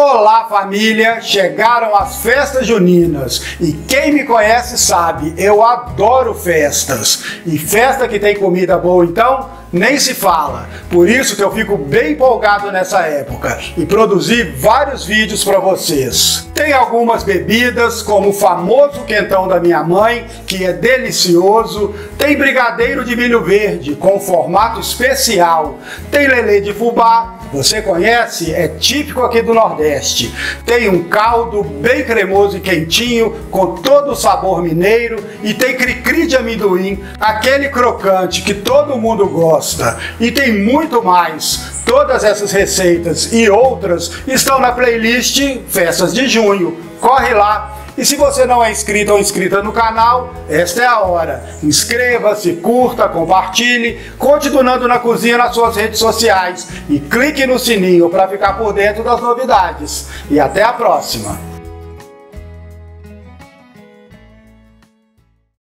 Olá família, chegaram as festas juninas e quem me conhece sabe, eu adoro festas. E festa que tem comida boa então, nem se fala. Por isso que eu fico bem empolgado nessa época e produzi vários vídeos para vocês. Tem algumas bebidas, como o famoso quentão da minha mãe, que é delicioso. Tem brigadeiro de milho verde com formato especial. Tem lelê de fubá, você conhece? É típico aqui do Nordeste. Tem um caldo bem cremoso e quentinho, com todo o sabor mineiro. E tem cri-cri de amendoim, aquele crocante que todo mundo gosta. E tem muito mais. Todas essas receitas e outras estão na playlist Festas de Junho. Corre lá! E se você não é inscrito ou inscrita no canal, esta é a hora. Inscreva-se, curta, compartilhe, conte do Nando na Cozinha nas suas redes sociais e clique no sininho para ficar por dentro das novidades. E até a próxima!